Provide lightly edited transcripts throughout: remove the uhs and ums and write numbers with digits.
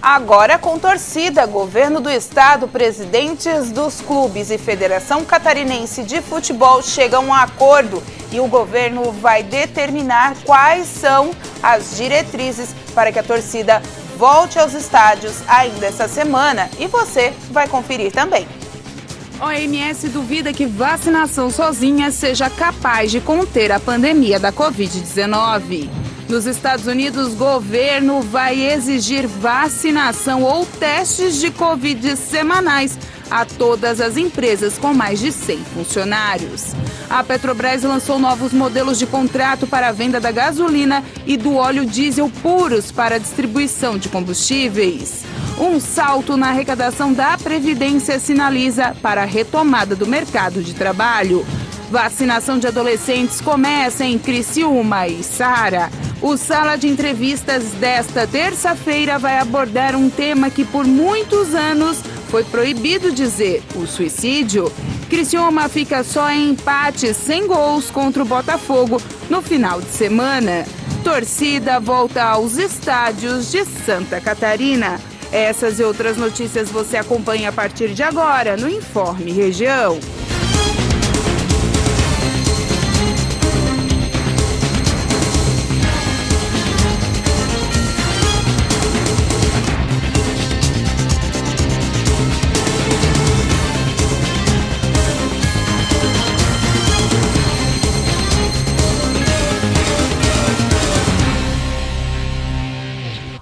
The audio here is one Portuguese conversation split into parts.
Agora com torcida, governo do estado, presidentes dos clubes e Federação Catarinense de Futebol chegam a um acordo e o governo vai determinar quais são as diretrizes para que a torcida volte aos estádios ainda essa semana e você vai conferir também. A OMS duvida que vacinação sozinha seja capaz de conter a pandemia da Covid-19. Nos Estados Unidos, o governo vai exigir vacinação ou testes de Covid semanais a todas as empresas com mais de 100 funcionários. A Petrobras lançou novos modelos de contrato para a venda da gasolina e do óleo diesel puros para a distribuição de combustíveis. Um salto na arrecadação da Previdência sinaliza para a retomada do mercado de trabalho. Vacinação de adolescentes começa em Criciúma e Saara. O Sala de Entrevistas desta terça-feira vai abordar um tema que por muitos anos foi proibido dizer, o suicídio. Criciúma fica só em empate sem gols contra o Botafogo no final de semana. Torcida volta aos estádios de Santa Catarina. Essas e outras notícias você acompanha a partir de agora no Informe Região.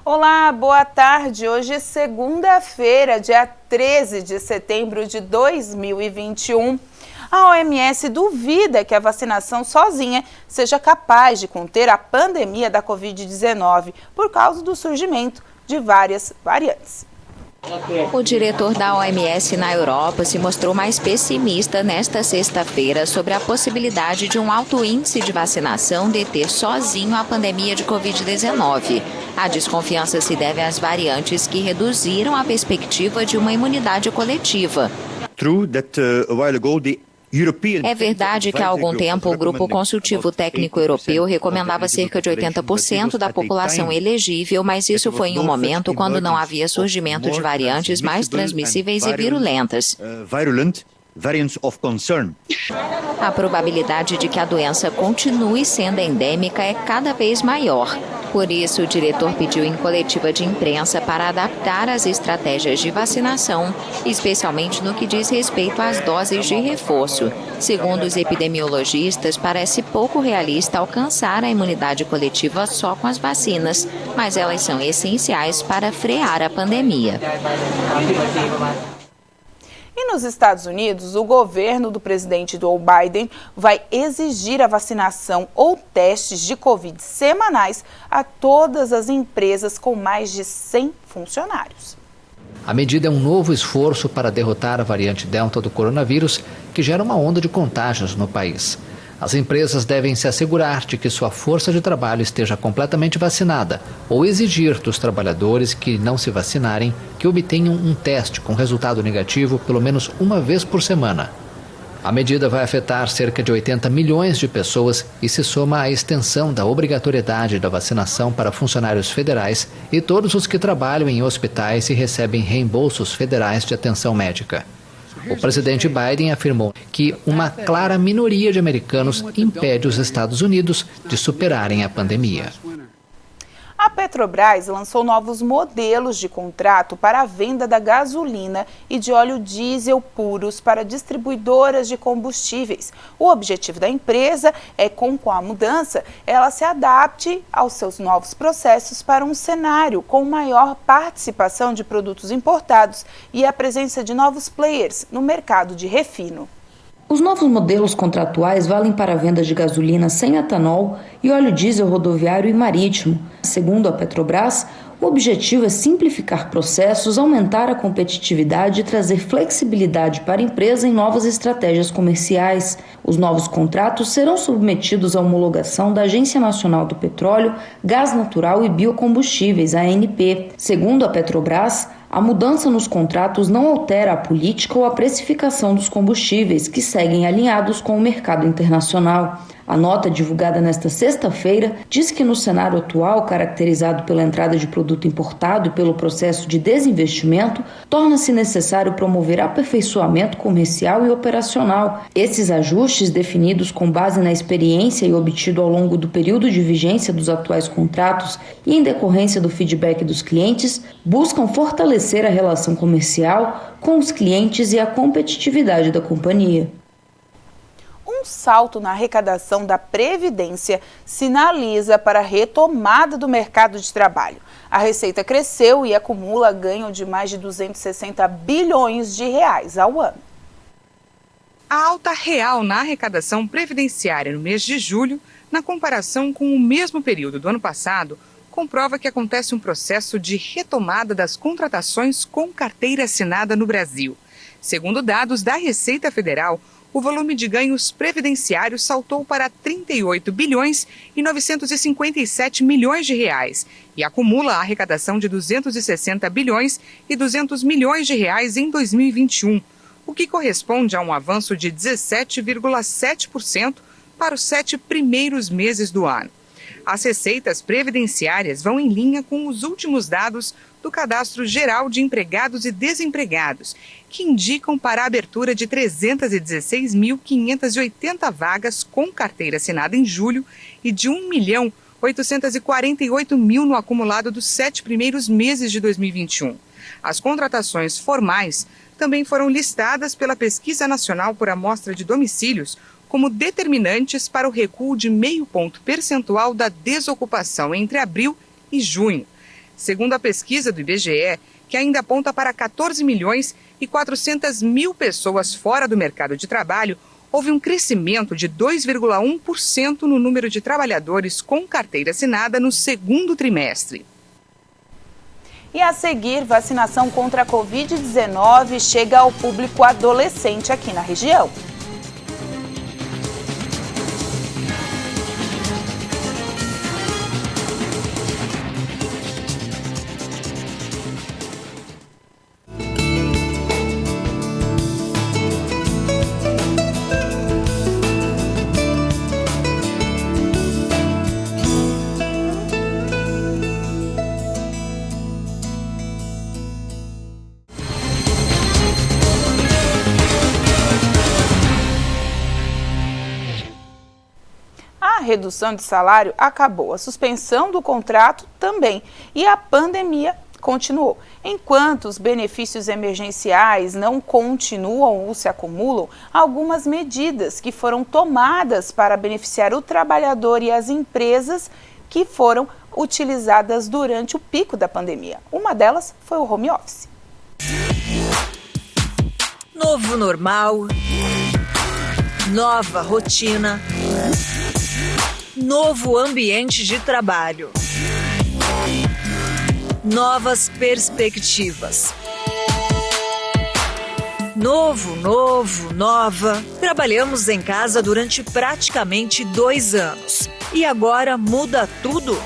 Olá, boa tarde. Hoje é segunda-feira, dia 13 de setembro de 2021. A OMS duvida que a vacinação sozinha seja capaz de conter a pandemia da Covid-19 por causa do surgimento de várias variantes. O diretor da OMS na Europa se mostrou mais pessimista nesta sexta-feira sobre a possibilidade de um alto índice de vacinação deter sozinho a pandemia de Covid-19. A desconfiança se deve às variantes que reduziram a perspectiva de uma imunidade coletiva. É verdade que há algum tempo o Grupo Consultivo Técnico Europeu recomendava cerca de 80% da população elegível, mas isso foi em um momento quando não havia surgimento de variantes mais transmissíveis e virulentas. A probabilidade de que a doença continue sendo endêmica é cada vez maior. Por isso, o diretor pediu em coletiva de imprensa para adaptar as estratégias de vacinação, especialmente no que diz respeito às doses de reforço. Segundo os epidemiologistas, parece pouco realista alcançar a imunidade coletiva só com as vacinas, mas elas são essenciais para frear a pandemia. E nos Estados Unidos, o governo do presidente Joe Biden vai exigir a vacinação ou testes de Covid semanais a todas as empresas com mais de 100 funcionários. A medida é um novo esforço para derrotar a variante Delta do coronavírus, que gera uma onda de contágios no país. As empresas devem se assegurar de que sua força de trabalho esteja completamente vacinada ou exigir dos trabalhadores que não se vacinarem que obtenham um teste com resultado negativo pelo menos uma vez por semana. A medida vai afetar cerca de 80 milhões de pessoas e se soma à extensão da obrigatoriedade da vacinação para funcionários federais e todos os que trabalham em hospitais e recebem reembolsos federais de atenção médica. O presidente Biden afirmou que uma clara minoria de americanos impede os Estados Unidos de superarem a pandemia. A Petrobras lançou novos modelos de contrato para a venda da gasolina e de óleo diesel puros para distribuidoras de combustíveis. O objetivo da empresa é, com a mudança, ela se adapte aos seus novos processos para um cenário com maior participação de produtos importados e a presença de novos players no mercado de refino. Os novos modelos contratuais valem para a venda de gasolina sem etanol e óleo diesel rodoviário e marítimo. Segundo a Petrobras, o objetivo é simplificar processos, aumentar a competitividade e trazer flexibilidade para a empresa em novas estratégias comerciais. Os novos contratos serão submetidos à homologação da Agência Nacional do Petróleo, Gás Natural e Biocombustíveis, ANP. Segundo a Petrobras, a mudança nos contratos não altera a política ou a precificação dos combustíveis, que seguem alinhados com o mercado internacional. A nota divulgada nesta sexta-feira diz que no cenário atual, caracterizado pela entrada de produto importado e pelo processo de desinvestimento, torna-se necessário promover aperfeiçoamento comercial e operacional. Esses ajustes, definidos com base na experiência e obtido ao longo do período de vigência dos atuais contratos e em decorrência do feedback dos clientes, buscam fortalecer a relação comercial com os clientes e a competitividade da companhia. Um salto na arrecadação da Previdência sinaliza para a retomada do mercado de trabalho. A receita cresceu e acumula ganho de mais de 260 bilhões de reais ao ano. A alta real na arrecadação previdenciária no mês de julho, na comparação com o mesmo período do ano passado, comprova que acontece um processo de retomada das contratações com carteira assinada no Brasil. Segundo dados da Receita Federal, o volume de ganhos previdenciários saltou para 38 bilhões e 957 milhões de reais e acumula a arrecadação de 260 bilhões e 200 milhões de reais em 2021, o que corresponde a um avanço de 17,7% para os 7 primeiros meses do ano. As receitas previdenciárias vão em linha com os últimos dados do Cadastro Geral de Empregados e Desempregados, que indicam para a abertura de 316.580 vagas com carteira assinada em julho e de 1.848.000 no acumulado dos 7 primeiros meses de 2021. As contratações formais também foram listadas pela Pesquisa Nacional por Amostra de Domicílios como determinantes para o recuo de 0,5 ponto percentual da desocupação entre abril e junho. Segundo a pesquisa do IBGE, que ainda aponta para 14 milhões e 400 mil pessoas fora do mercado de trabalho, houve um crescimento de 2,1% no número de trabalhadores com carteira assinada no segundo trimestre. E a seguir, vacinação contra a Covid-19 chega ao público adolescente aqui na região. A redução de salário acabou, a suspensão do contrato também e a pandemia continuou. Enquanto os benefícios emergenciais não continuam ou se acumulam, algumas medidas que foram tomadas para beneficiar o trabalhador e as empresas que foram utilizadas durante o pico da pandemia. Uma delas foi o home office. Novo normal, nova rotina, novo ambiente de trabalho, novas perspectivas. Nova. Trabalhamos em casa durante praticamente 2 anos. E agora muda tudo?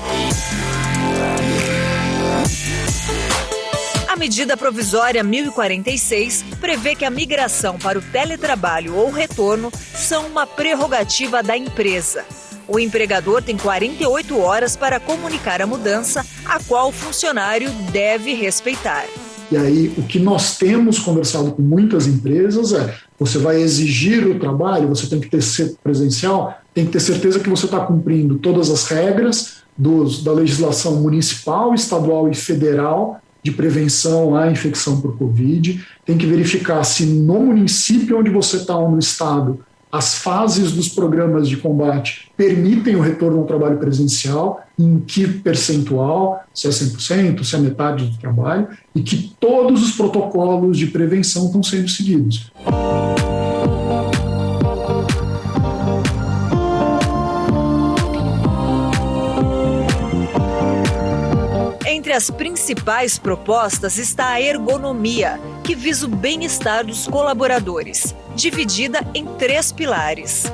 A medida provisória 1046 prevê que a migração para o teletrabalho ou retorno são uma prerrogativa da empresa. O empregador tem 48 horas para comunicar a mudança, a qual o funcionário deve respeitar. E aí, o que nós temos conversado com muitas empresas é: você vai exigir o trabalho, você tem que ter presencial, tem que ter certeza que você está cumprindo todas as regras da legislação municipal, estadual e federal de prevenção à infecção por Covid. Tem que verificar se no município onde você está ou no estado, as fases dos programas de combate permitem o retorno ao trabalho presencial, em que percentual, se é 100%, se é metade do trabalho, e que todos os protocolos de prevenção estão sendo seguidos. Entre as principais propostas está a ergonomia, que visa o bem-estar dos colaboradores, dividida em 3 pilares: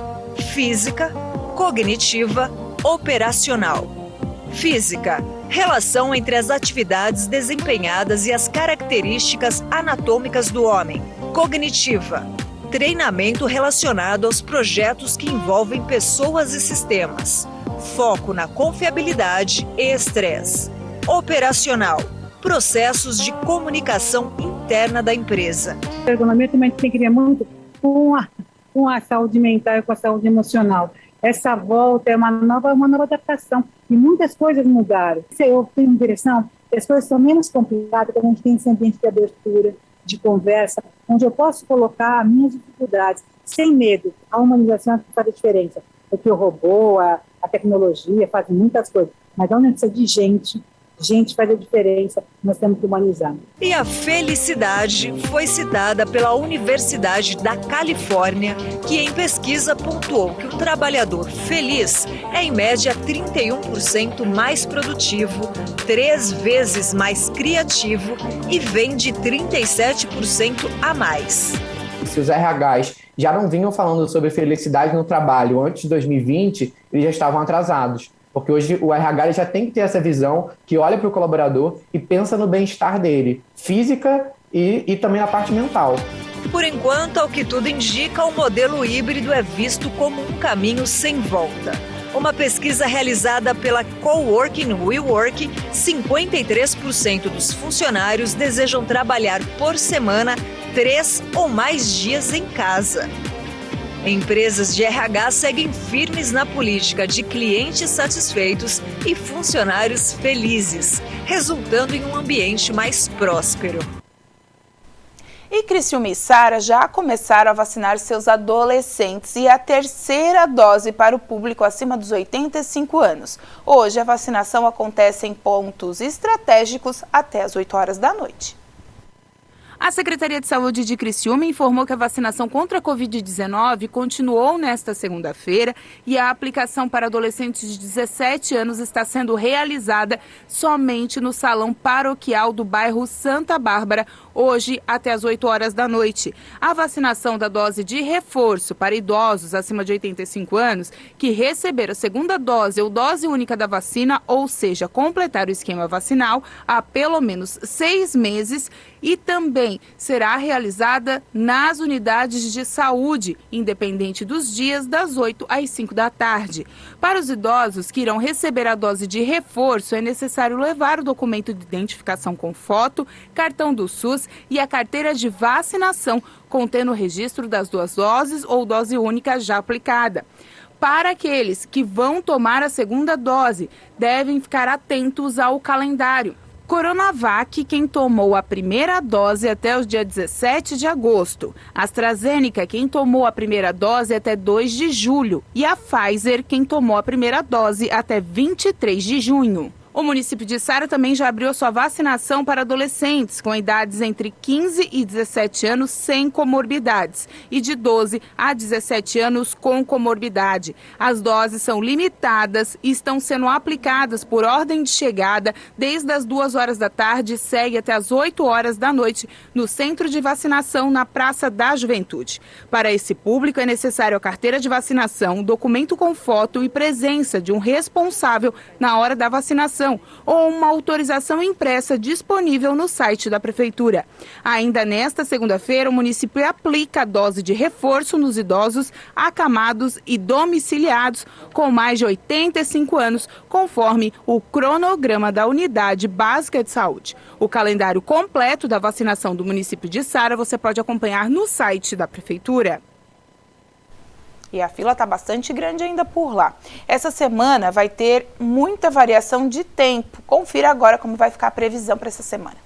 física, cognitiva, operacional. Física: relação entre as atividades desempenhadas e as características anatômicas do homem. Cognitiva: treinamento relacionado aos projetos que envolvem pessoas e sistemas, foco na confiabilidade e estresse, operacional, processos de comunicação interna da empresa. A ergonomia também tem que ver muito com a saúde mental e com a saúde emocional. Essa volta é uma nova adaptação e muitas coisas mudaram. Eu tenho a impressão que as coisas são menos complicadas quando a gente tem esse ambiente de abertura, de conversa, onde eu posso colocar minhas dificuldades sem medo. A humanização faz a diferença, porque o robô, a tecnologia fazem muitas coisas, mas onde precisa de gente faz a diferença, nós temos que humanizar. E a felicidade foi citada pela Universidade da Califórnia, que em pesquisa pontuou que o trabalhador feliz é em média 31% mais produtivo, 3 vezes mais criativo e vende 37% a mais. Se os RHs já não vinham falando sobre felicidade no trabalho antes de 2020, eles já estavam atrasados. Porque hoje o RH já tem que ter essa visão que olha para o colaborador e pensa no bem-estar dele, física e também na parte mental. Por enquanto, ao que tudo indica, o modelo híbrido é visto como um caminho sem volta. Uma pesquisa realizada pela Coworking WeWork, 53% dos funcionários desejam trabalhar por semana 3 ou mais dias em casa. Empresas de RH seguem firmes na política de clientes satisfeitos e funcionários felizes, resultando em um ambiente mais próspero. E Criciúma e Sara já começaram a vacinar seus adolescentes e a terceira dose para o público acima dos 85 anos. Hoje a vacinação acontece em pontos estratégicos até às 8 horas da noite. A Secretaria de Saúde de Criciúma informou que a vacinação contra a Covid-19 continuou nesta segunda-feira e a aplicação para adolescentes de 17 anos está sendo realizada somente no Salão Paroquial do bairro Santa Bárbara, hoje até às 8 horas da noite. A vacinação da dose de reforço para idosos acima de 85 anos que receberam a segunda dose ou dose única da vacina, ou seja, completar o esquema vacinal há pelo menos 6 meses, e também será realizada nas unidades de saúde, independente dos dias, das 8 às 5 da tarde. Para os idosos que irão receber a dose de reforço, é necessário levar o documento de identificação com foto, cartão do SUS e a carteira de vacinação, contendo o registro das 2 doses ou dose única já aplicada. Para aqueles que vão tomar a segunda dose, devem ficar atentos ao calendário. Coronavac, quem tomou a primeira dose até o dia 17 de agosto. AstraZeneca, quem tomou a primeira dose até 2 de julho. E a Pfizer, quem tomou a primeira dose até 23 de junho. O município de Sara também já abriu a sua vacinação para adolescentes com idades entre 15 e 17 anos sem comorbidades e de 12 a 17 anos com comorbidade. As doses são limitadas e estão sendo aplicadas por ordem de chegada desde as 2 horas da tarde e segue até as 8 horas da noite no centro de vacinação na Praça da Juventude. Para esse público é necessário a carteira de vacinação, documento com foto e presença de um responsável na hora da vacinação, ou uma autorização impressa disponível no site da Prefeitura. Ainda nesta segunda-feira, o município aplica a dose de reforço nos idosos acamados e domiciliados com mais de 85 anos, conforme o cronograma da Unidade Básica de Saúde. O calendário completo da vacinação do município de Sara você pode acompanhar no site da Prefeitura. E a fila está bastante grande ainda por lá. Essa semana vai ter muita variação de tempo. Confira agora como vai ficar a previsão para essa semana.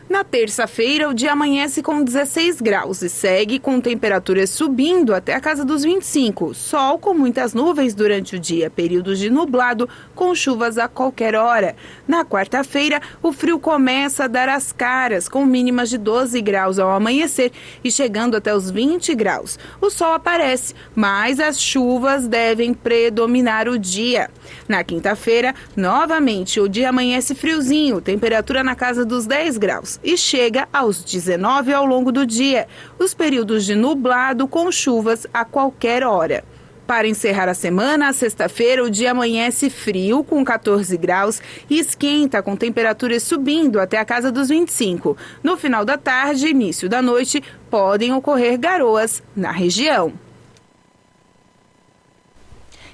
Na terça-feira, o dia amanhece com 16 graus e segue com temperaturas subindo até a casa dos 25. Sol com muitas nuvens durante o dia, períodos de nublado com chuvas a qualquer hora. Na quarta-feira, o frio começa a dar as caras, com mínimas de 12 graus ao amanhecer e chegando até os 20 graus. O sol aparece, mas as chuvas devem predominar o dia. Na quinta-feira, novamente, o dia amanhece friozinho, temperatura na casa dos 10 graus. E chega aos 19 ao longo do dia. Os períodos de nublado com chuvas a qualquer hora. Para encerrar a semana, a sexta-feira, o dia amanhece frio, com 14 graus, e esquenta, com temperaturas subindo até a casa dos 25. No final da tarde e início da noite, podem ocorrer garoas na região.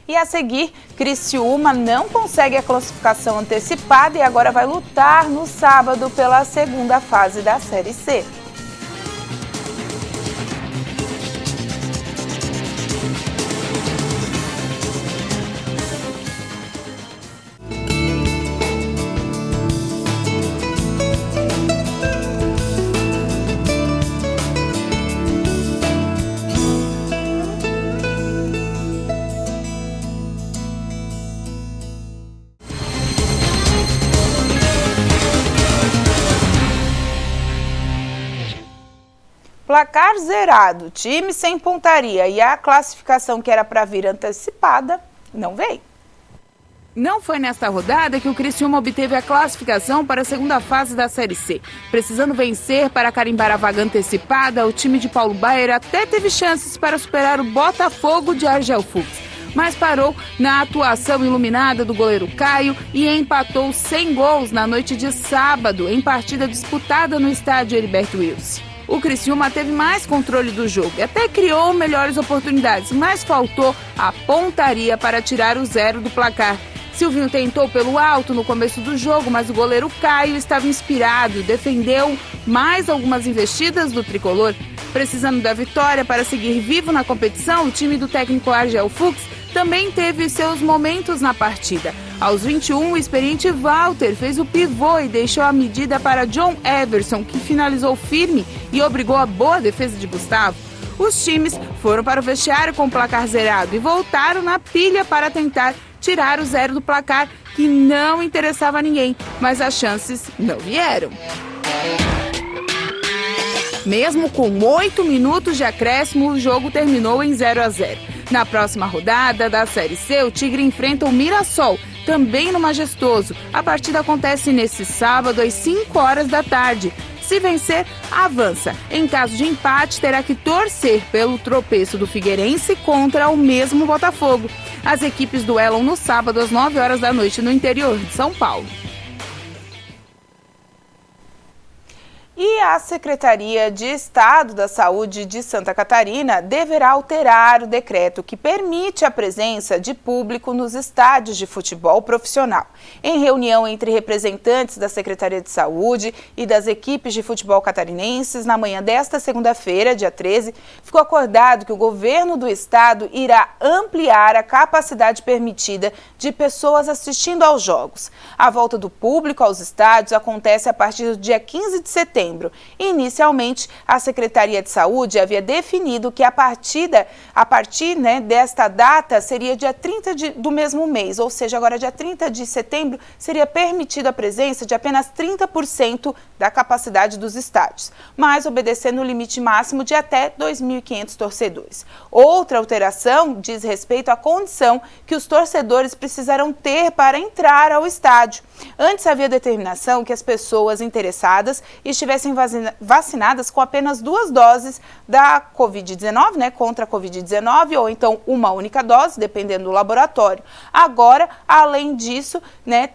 E a seguir, Criciúma não consegue a classificação antecipada e agora vai lutar no sábado pela segunda fase da Série C. Placar zerado, time sem pontaria e a classificação que era para vir antecipada não veio. Não foi nesta rodada que o Criciúma obteve a classificação para a segunda fase da Série C. Precisando vencer para carimbar a vaga antecipada, o time de Paulo Baier até teve chances para superar o Botafogo de Argel Fux, mas parou na atuação iluminada do goleiro Caio e empatou sem gols na noite de sábado, em partida disputada no estádio Heriberto Wilson. O Criciúma teve mais controle do jogo e até criou melhores oportunidades, mas faltou a pontaria para tirar o zero do placar. Silvinho tentou pelo alto no começo do jogo, mas o goleiro Caio estava inspirado, defendeu mais algumas investidas do tricolor. Precisando da vitória para seguir vivo na competição, o time do técnico Argel Fux também teve seus momentos na partida. Aos 21, o experiente Walter fez o pivô e deixou a medida para John Everson, que finalizou firme e obrigou a boa defesa de Gustavo. Os times foram para o vestiário com o placar zerado e voltaram na pilha para tentar tirar o zero do placar, que não interessava a ninguém, mas as chances não vieram. Mesmo com 8 minutos de acréscimo, o jogo terminou em 0-0. Na próxima rodada da Série C, o Tigre enfrenta o Mirassol, também no Majestoso. A partida acontece nesse sábado às 5 horas da tarde. Se vencer, avança. Em caso de empate, terá que torcer pelo tropeço do Figueirense contra o mesmo Botafogo. As equipes duelam no sábado às 9 horas da noite no interior de São Paulo. E a Secretaria de Estado da Saúde de Santa Catarina deverá alterar o decreto que permite a presença de público nos estádios de futebol profissional. Em reunião entre representantes da Secretaria de Saúde e das equipes de futebol catarinenses, na manhã desta segunda-feira, dia 13, ficou acordado que o governo do estado irá ampliar a capacidade permitida de pessoas assistindo aos jogos. A volta do público aos estádios acontece a partir do dia 15 de setembro. Inicialmente, a Secretaria de Saúde havia definido que a partir desta data seria dia 30 do mesmo mês, ou seja, agora dia 30 de setembro seria permitida a presença de apenas 30% da capacidade dos estádios, mas obedecendo o limite máximo de até 2.500 torcedores. Outra alteração diz respeito à condição que os torcedores precisarão ter para entrar ao estádio. Antes havia determinação que as pessoas interessadas estivessem vacinadas com apenas 2 doses da Covid-19, contra a Covid-19, ou então uma única dose, dependendo do laboratório. Agora, além disso,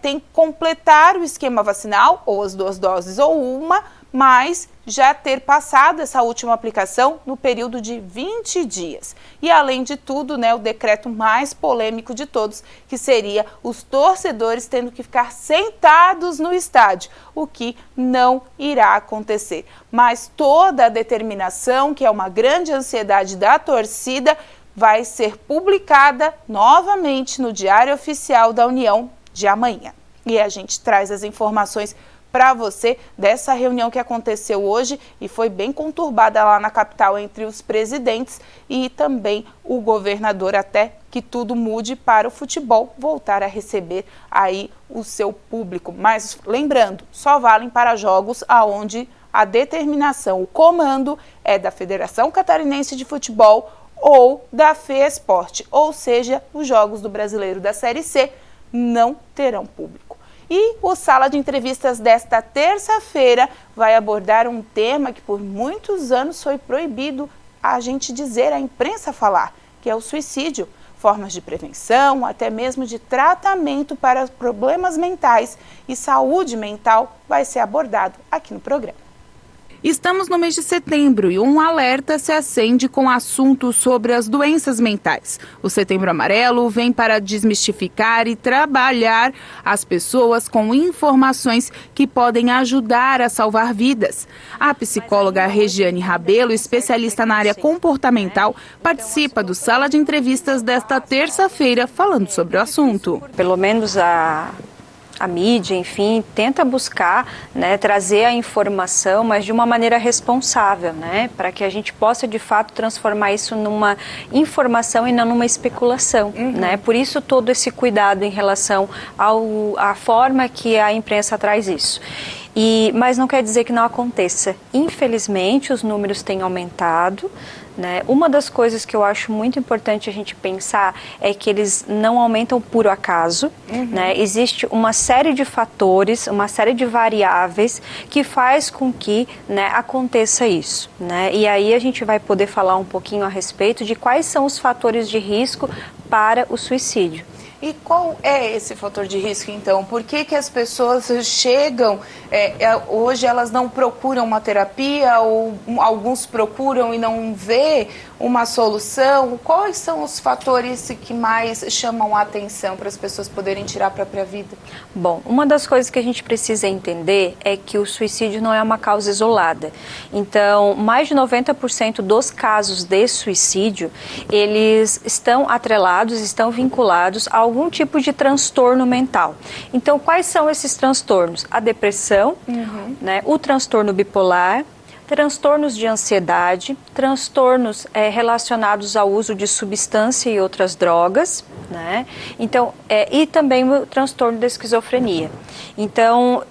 tem que completar o esquema vacinal, ou as 2 doses ou uma, mas já ter passado essa última aplicação no período de 20 dias. E além de tudo, o decreto mais polêmico de todos, que seria os torcedores tendo que ficar sentados no estádio, o que não irá acontecer. Mas toda a determinação, que é uma grande ansiedade da torcida, vai ser publicada novamente no Diário Oficial da União de amanhã. E a gente traz as informações para você dessa reunião que aconteceu hoje e foi bem conturbada lá na capital entre os presidentes e também o governador, até que tudo mude para o futebol voltar a receber aí o seu público. Mas lembrando, só valem para jogos aonde a determinação, o comando é da Federação Catarinense de Futebol ou da FEESPORT, ou seja, os jogos do Brasileiro da Série C não terão público. E o Sala de Entrevistas desta terça-feira vai abordar um tema que por muitos anos foi proibido a gente dizer, a imprensa falar, que é o suicídio. formas de prevenção, até mesmo de tratamento para problemas mentais e saúde mental vai ser abordado aqui no programa. Estamos no mês de setembro e um alerta se acende com assuntos sobre as doenças mentais. O Setembro Amarelo vem para desmistificar e trabalhar as pessoas com informações que podem ajudar a salvar vidas. A psicóloga Regiane Rabelo, especialista na área comportamental, participa do Sala de Entrevistas desta terça-feira falando sobre o assunto. Pelo menos a mídia, enfim, tenta buscar, né, trazer a informação, mas de uma maneira responsável, né, para que a gente possa, de fato, transformar isso numa informação e não numa especulação, né, por isso todo esse cuidado em relação à forma que a imprensa traz isso. Mas não quer dizer que não aconteça. Infelizmente, os números têm aumentado, né? Uma das coisas que eu acho muito importante a gente pensar é que eles não aumentam por acaso, né? Existe uma série de fatores, uma série de variáveis que faz com que, né, aconteça isso, né? E aí a gente vai poder falar um pouquinho a respeito de quais são os fatores de risco para o suicídio. E qual é esse fator de risco, então? Por que as pessoas chegam, hoje elas não procuram uma terapia, ou alguns procuram e não vê uma solução? Quais são os fatores que mais chamam a atenção para as pessoas poderem tirar a própria vida? Bom, uma das coisas que a gente precisa entender é que o suicídio não é uma causa isolada. Então, mais de 90% dos casos de suicídio, eles estão atrelados, estão vinculados a algum tipo de transtorno mental. Então, quais são esses transtornos? A depressão, né, o transtorno bipolar, transtornos de ansiedade, transtornos relacionados ao uso de substância e outras drogas, né? Então, e também o transtorno da esquizofrenia. Então,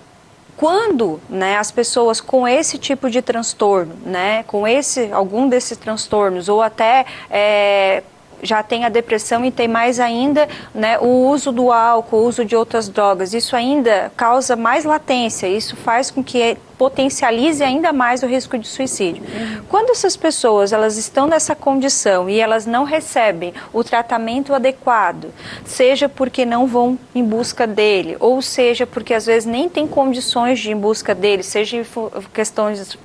quando, né, as pessoas com esse tipo de transtorno, né, com algum desses transtornos, ou até já tem a depressão e tem mais ainda, né, o uso do álcool, o uso de outras drogas, isso ainda causa mais latência, isso faz com que potencialize ainda mais o risco de suicídio. Quando essas pessoas elas estão nessa condição e elas não recebem o tratamento adequado, seja porque não vão em busca dele, ou seja porque às vezes nem tem condições de ir em busca dele, seja em questões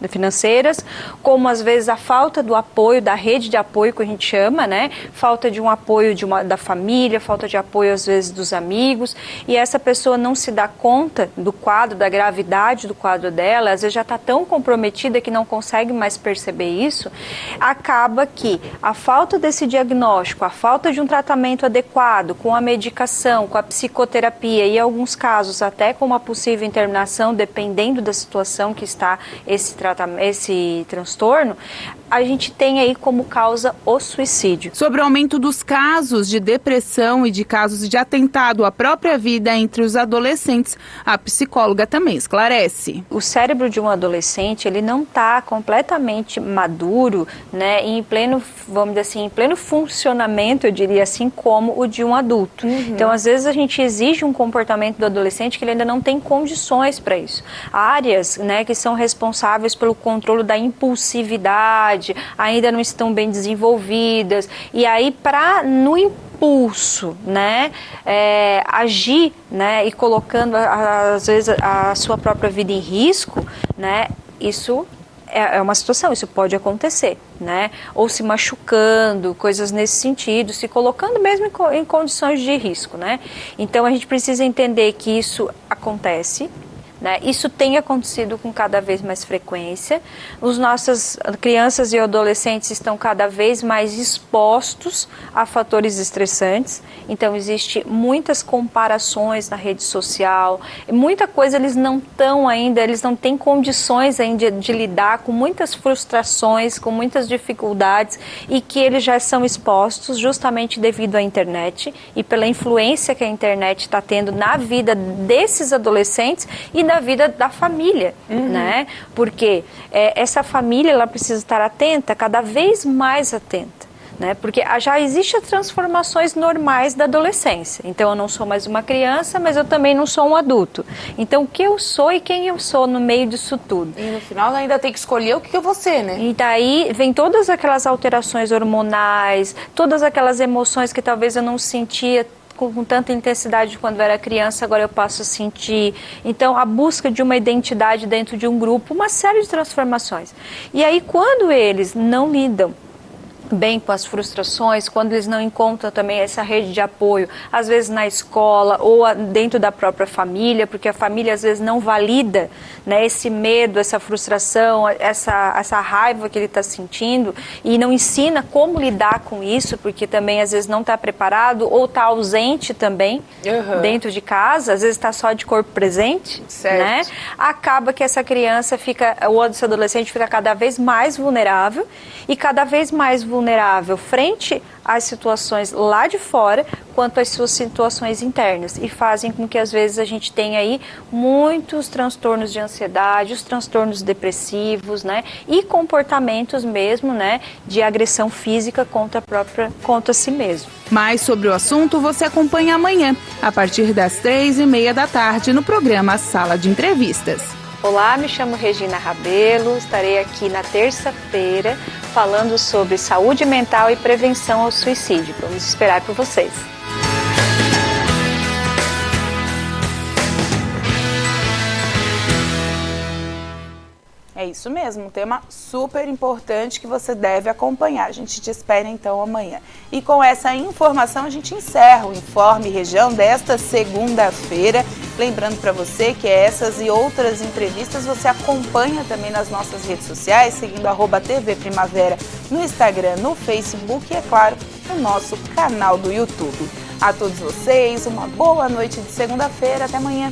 financeiras, como às vezes a falta do apoio, da rede de apoio que a gente chama, né? Falta de um apoio da família, falta de apoio às vezes dos amigos, e essa pessoa não se dá conta do quadro, da gravidade do quadro dela, às vezes já está tão comprometida que não consegue mais perceber isso, acaba que a falta desse diagnóstico, a falta de um tratamento adequado, com a medicação, com a psicoterapia e em alguns casos até com uma possível internação, dependendo da situação que está esse transtorno, a gente tem aí como causa o suicídio. Sobre o aumento dos casos de depressão e de casos de atentado à própria vida entre os adolescentes, a psicóloga também esclarece. O cérebro de um adolescente, ele não está completamente maduro, né, em pleno, vamos dizer assim, em pleno funcionamento, eu diria assim, como o de um adulto. Então, às vezes a gente exige um comportamento do adolescente que ele ainda não tem condições para isso. Áreas, né, que são responsáveis pelo controle da impulsividade, ainda não estão bem desenvolvidas, e aí no impulso, né, agir, né, e colocando às vezes a sua própria vida em risco, né, isso é uma situação, isso pode acontecer, né, ou se machucando, coisas nesse sentido, se colocando mesmo em condições de risco, né. Então a gente precisa entender que isso acontece, né? Isso tem acontecido com cada vez mais frequência. As nossas crianças e adolescentes estão cada vez mais expostos a fatores estressantes. Então, existe muitas comparações na rede social. Muita coisa eles não têm condições ainda de lidar com muitas frustrações, com muitas dificuldades, e que eles já são expostos justamente devido à internet e pela influência que a internet está tendo na vida desses adolescentes e na vida da família, né? Porque essa família ela precisa estar atenta, cada vez mais atenta, né? Porque já existem as transformações normais da adolescência. Então, eu não sou mais uma criança, mas eu também não sou um adulto. Então, o que eu sou e quem eu sou no meio disso tudo? E no final ainda tem que escolher o que eu vou ser, né? E daí vem todas aquelas alterações hormonais, todas aquelas emoções que talvez eu não sentia com tanta intensidade quando eu era criança, agora eu passo a sentir. Então, a busca de uma identidade dentro de um grupo, uma série de transformações. E aí, quando eles não lidam bem com as frustrações, quando eles não encontram também essa rede de apoio, às vezes na escola ou dentro da própria família, porque a família às vezes não valida, né, esse medo, essa frustração, essa raiva que ele está sentindo e não ensina como lidar com isso, porque também às vezes não está preparado ou está ausente também dentro de casa, às vezes está só de corpo presente, né? Acaba que essa criança ou esse adolescente fica cada vez mais vulnerável e cada vez mais vulnerável frente às situações lá de fora, quanto às suas situações internas, e fazem com que às vezes a gente tenha aí muitos transtornos de ansiedade, os transtornos depressivos, né, e comportamentos mesmo, né, de agressão física contra si mesmo. Mais sobre o assunto você acompanha amanhã, a partir das 3h30 da tarde, no programa Sala de Entrevistas. Olá, me chamo Regina Rabelo, estarei aqui na terça-feira falando sobre saúde mental e prevenção ao suicídio. Vamos esperar por vocês. É isso mesmo, um tema super importante que você deve acompanhar. A gente te espera então amanhã. E com essa informação a gente encerra o Informe Região desta segunda-feira. Lembrando para você que essas e outras entrevistas você acompanha também nas nossas redes sociais, seguindo @TV Primavera no Instagram, no Facebook e, é claro, no nosso canal do YouTube. A todos vocês, uma boa noite de segunda-feira. Até amanhã.